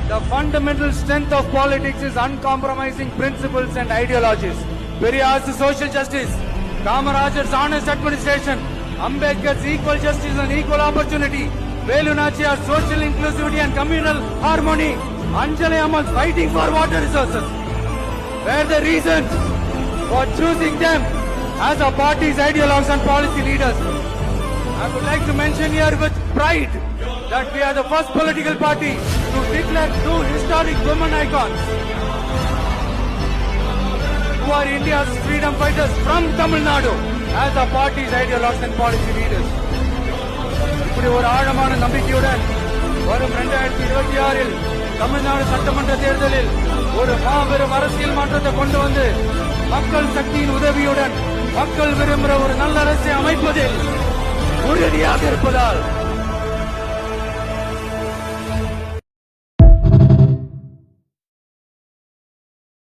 The fundamental strength of politics is uncompromising principles and ideologies. Periyar's social justice, Kamarajar's honest administration, Ambedkar's equal justice and equal opportunity, Velu Nachiyar's social inclusivity and communal harmony, Anjali Ammal's fighting for water resources were the reasons for choosing them as our party's ideologues and policy leaders. I would like to mention here with pride that we are the first political party to declare two historic women icons who are India's freedom fighters from Tamil Nadu as our party's ideologues and policy leaders. இப்படி ஒரு ஆழமான நம்பிக்கையுடன் வரும் 2026 தமிழ்நாடு சட்டமன்ற தேர்தலில் ஒரு மாபெரும் அரசியல் மாற்றத்தை கொண்டு வந்து மக்கள் சக்தியின் உதவியுடன் மக்கள் விரும்புகிற ஒரு நல்ல அரசை அமைப்பதில் உறுதியாக இருப்பதால்